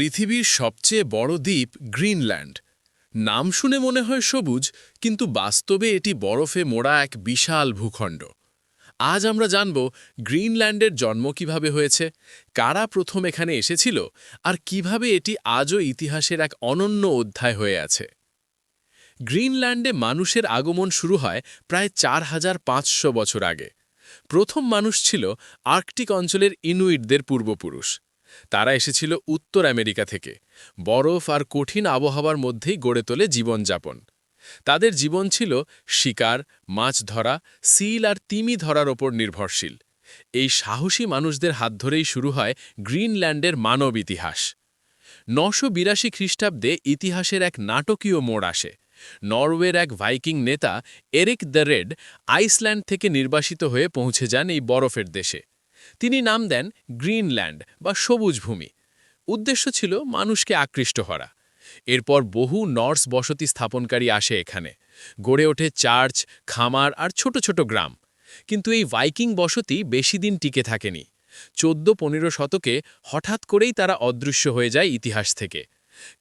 পৃথিবীর সবচেয়ে বড় দ্বীপ গ্রিনল্যান্ড। নাম শুনে মনে হয় সবুজ, কিন্তু বাস্তবে এটি বরফে মোড়া এক বিশাল ভূখণ্ড। আজ আমরা জানব গ্রিনল্যান্ডের জন্ম কিভাবে হয়েছে, কারা প্রথম এখানে এসেছিল, আর কিভাবে এটি আজও ইতিহাসের এক অনন্য অধ্যায় হয়ে আছে। গ্রিনল্যান্ডে মানুষের আগমন শুরু হয় প্রায় ৪৫০০ বছর আগে। প্রথম মানুষ ছিল আর্কটিক অঞ্চলের ইনুইটদের পূর্বপুরুষ। তারা এসেছিল উত্তর আমেরিকা থেকে, বরফ আর কঠিন আবহাওয়ার মধ্যেই গড়ে তোলে জীবনযাপন। তাদের জীবন ছিল শিকার, মাছ ধরা, সিল আর তিমি ধরার ওপর নির্ভরশীল। এই সাহসী মানুষদের হাত ধরেই শুরু হয় গ্রিনল্যান্ডের মানব ইতিহাস। ৯৮২ খ্রিস্টাব্দে ইতিহাসের এক নাটকীয় মোড় আসে। নরওয়ের এক ভাইকিং নেতা এরিক দ্য রেড আইসল্যান্ড থেকে নির্বাসিত হয়ে পৌঁছে যান এই বরফের দেশে। তিনি নাম দেন গ্রিনল্যান্ড বা সবুজ ভূমি। উদ্দেশ্য ছিল মানুষকে আকৃষ্ট করা। এরপর বহু নর্স বসতি স্থাপনকারী আসে এখানে। গড়ে ওঠে চার্চ, খামার আর ছোট ছোট গ্রাম। কিন্তু এই ভাইকিং বসতি বেশি দিন টিকে থাকেনি। ১৪-১৫ শতকে হঠাৎ করেই তারা অদৃশ্য হয়ে যায় ইতিহাস থেকে।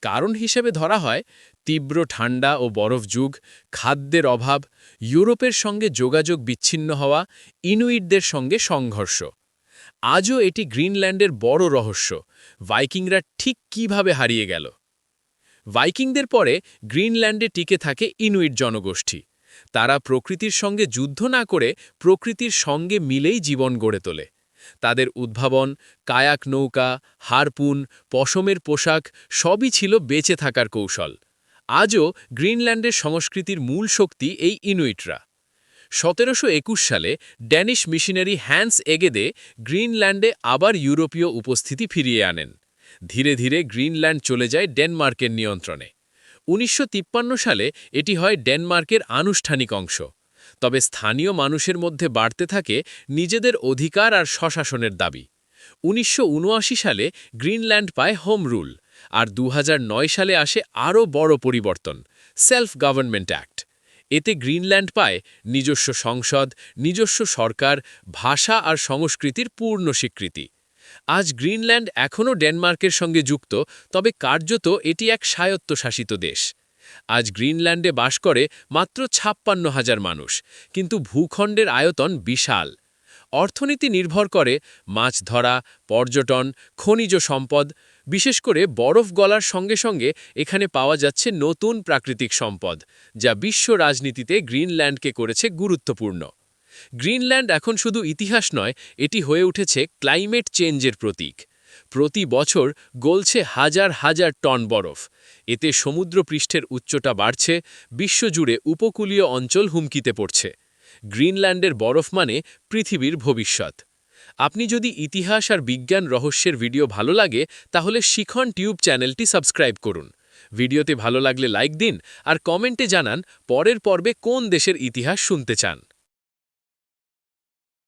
কারণ হিসেবে ধরা হয় তীব্র ঠান্ডা ও বরফ যুগ, খাদ্যের অভাব, ইউরোপের সঙ্গে যোগাযোগ বিচ্ছিন্ন হওয়া, ইনুইটদের সঙ্গে সংঘর্ষ। আজও এটি গ্রিনল্যান্ডের বড় রহস্য, ভাইকিংরা ঠিক কিভাবে হারিয়ে গেল। ভাইকিংদের পরে গ্রিনল্যান্ডে টিকে থাকে ইনুইট জনগোষ্ঠী। তারা প্রকৃতির সঙ্গে যুদ্ধ না করে প্রকৃতির সঙ্গে মিলেই জীবন গড়ে তোলে। তাদের উদ্ভাবন, কায়াক নৌকা, হারপুন, পশমের পোশাক সবই ছিল বেঁচে থাকার কৌশল। আজও গ্রিনল্যান্ডের সংস্কৃতির মূল শক্তি এই ইনুইটরা। ১৭২১ সালে ড্যানিশ মিশনারি হ্যান্স এগেদে গ্রিনল্যান্ডে আবার ইউরোপীয় উপস্থিতি ফিরিয়ে আনেন। ধীরে ধীরে গ্রিনল্যান্ড চলে যায় ডেনমার্কের নিয়ন্ত্রণে। ১৯৫৩ সালে এটি হয় ডেনমার্কের আনুষ্ঠানিক অংশ। তবে স্থানীয় মানুষের মধ্যে বাড়তে থাকে নিজেদের অধিকার আর স্বশাসনের দাবি। ১৯৭৯ সালে গ্রিনল্যান্ড পায় হোম রুল, আর ২০০৯ সালে আসে আরও বড় পরিবর্তন, সেলফ গভর্নমেন্ট অ্যাক্ট। এতে গ্রিনল্যান্ড পায় নিজস্ব সংসদ, নিজস্ব সরকার, ভাষা আর সংস্কৃতির পূর্ণ স্বীকৃতি। আজ গ্রিনল্যান্ড এখনও ডেনমার্কের সঙ্গে যুক্ত, তবে কার্যত এটি এক স্বায়ত্তশাসিত দেশ। আজ গ্রিনল্যান্ডে বাস করে মাত্র ৫৬,০০০ মানুষ, কিন্তু ভূখণ্ডের আয়তন বিশাল। অর্থনীতি নির্ভর করে মাছ ধরা, পর্যটন, খনিজ সম্পদ। বিশেষ করে বরফ গলার সঙ্গে সঙ্গে এখানে পাওয়া যাচ্ছে নতুন প্রাকৃতিক সম্পদ, যা বিশ্ব রাজনীতিতে গ্রিনল্যান্ডকে করেছে গুরুত্বপূর্ণ। গ্রিনল্যান্ড এখন শুধু ইতিহাস নয়, এটি হয়ে উঠেছে ক্লাইমেট চেঞ্জের প্রতীক। প্রতি বছর গলছে হাজার হাজার টন বরফ। এতে সমুদ্রপৃষ্ঠের উচ্চতা বাড়ছে, বিশ্বজুড়ে উপকূলীয় অঞ্চল হুমকিতে পড়ছে। গ্রিনল্যান্ডের বরফ মানে পৃথিবীর ভবিষ্যৎ। আপনি যদি ইতিহাস আর বিজ্ঞান রহস্যের ভিডিও ভালো লাগে, তাহলে শিখন টিউব চ্যানেলটি সাবস্ক্রাইব করুন। ভিডিওতে ভালো লাগলে লাইক দিন আর কমেন্টে জানান পরের পর্বে কোন দেশের ইতিহাস শুনতে চান।